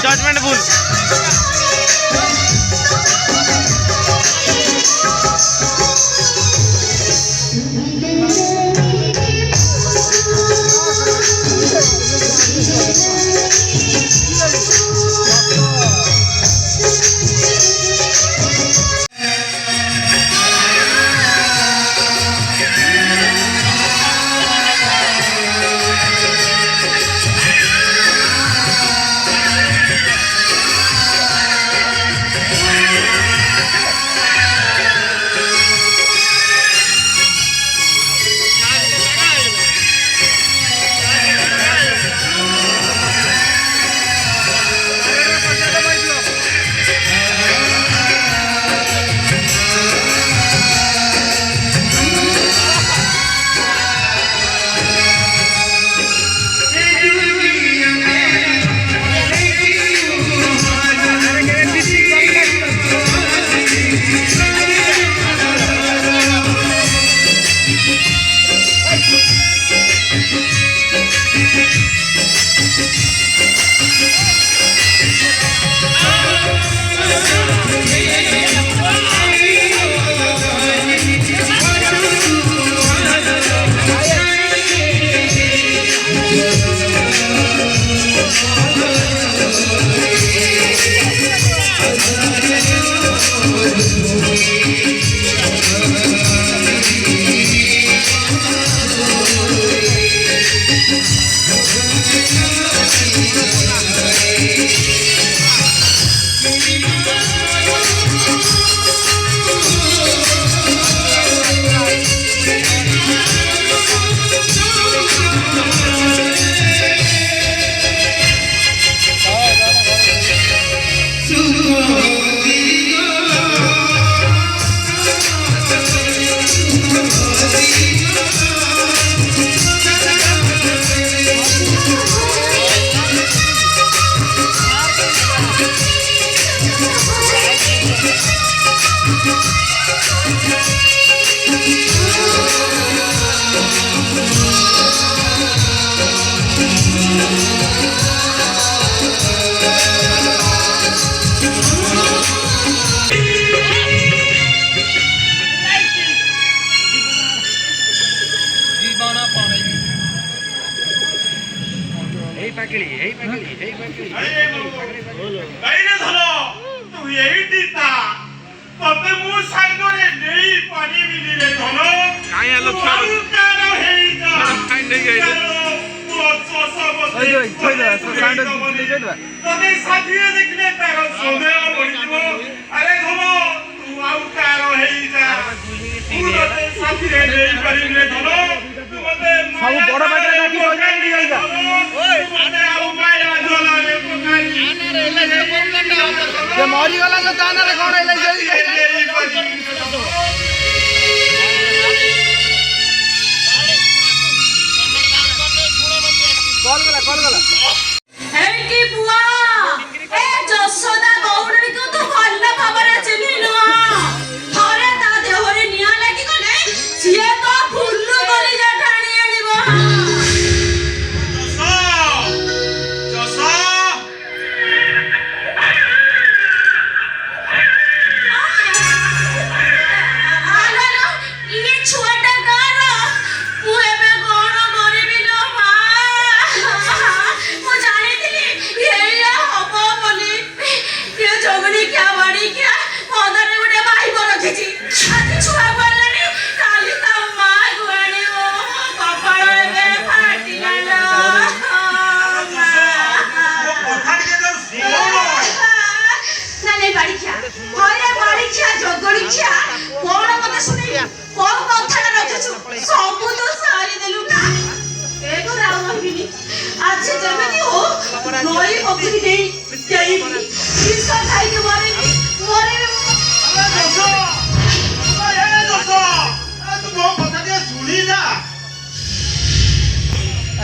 judgement भूल मरीगला तो जाना कौन कॉल गला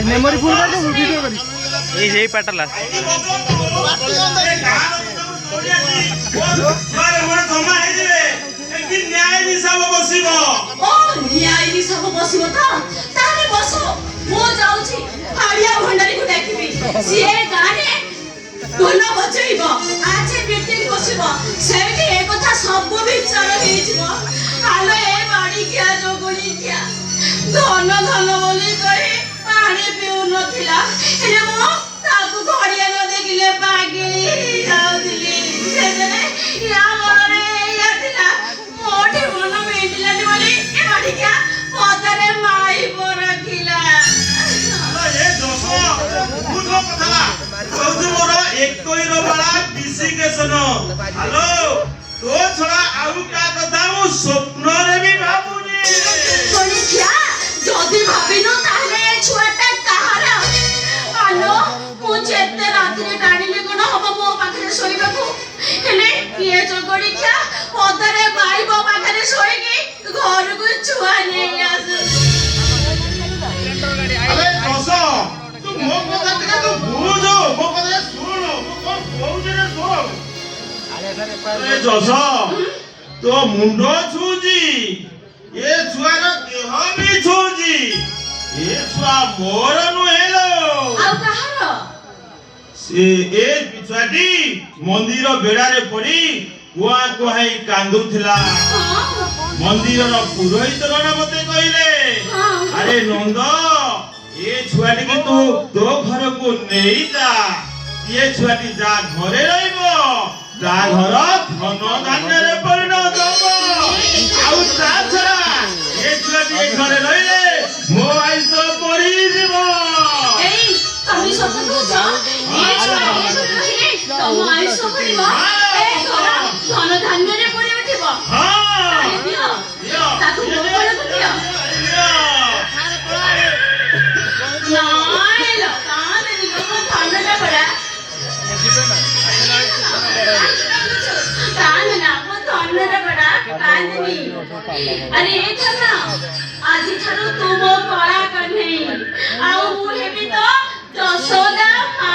मेमोरी फुल कर दो वीडियो करी यही पैटर्न ला न्याय हिसाब बसिबो ओ न्याय हिसाब बसिबो त ताले बसो मो जाउछि हाड़िया भंडारी को देखिबी सिए गाने ধন বজাইব আজি মিটিং বসিব সেইটি এ কথা সব বিচার হইଯିব আলো এ বাড়ি কিয়া জগুড়ি কিয়া ধন ধন বলি কই পানি পিউ নথিলা এনে মো তাকু ঘড়িয়া ন দেখিলে পাগিলি যাউতিলি সেজনে ইয়া মনরে ইয়া দিলা মোটি মন মেডিলানি বলি এ বাড়ি কিয়া পদরে মাই বরখিলা এ দোষ বুঝ কথা কৌতু মোর একই রবালা বিসিকেশন হ্যালো তো ছড়া আউ কা কথা মু স্বপ্নরে বি ভাবুনি বলি কিয়া যদি ভাবিনো তাহলে এই ছুয়াটা কাহার আলো মু যেতে রাত্রে কাড়িলে কোন হব মো পাখরে শোইবাকু হেলে কিয়ে জগড়ি কিয়া পদরে মাইব পাখরে শোইকি ঘরকু ছুয়া নেই আসে আরে দোষ তু মো কথা টিকে তু বুঝ মো কথা শুন মো কোন কৌছি রে শুন আরে দোষ তো মুন্ড ছুজি এ ছুয়ার দেহ বি ছুজি এ ছুয়া মোর নুহেলো আউ কাহার সে এ পিছাটি মন্দির বেড়ারে পড়ি কুয়া কুহাই কান্দুଥିଲା মন্দিরর পুরোহিত গণ মতে কইলে আরে নন্দ এ ছুয়াটিকে তু তো ঘরকু নেই যা এ ছুয়াটি যা ঘরে রইব তা ঘর ধন ধান্যরে পরিণত হব আউ তা ছড়া এ ছুয়াটি এ ঘরে রইলে মো আইস পড়ি দিব এই তুমি সত্য কইছ এই ছুয়া এই কহিলে তম আইস করিব এই ঘর ধন ধান্যরে পড়ি উঠিব হ্যাঁ দিও তাকু গোবরকু দিও নাইলো কাঁদনি লোক ঠান্ডাটা পড়া কাঁদনা মো ঠান্ডাটা পড়া কাঁদনি আরে এই ঠান্ডা আজি ঠারু তুমো কলা কন্হেই আউ মু হেবি তো যশোদা মা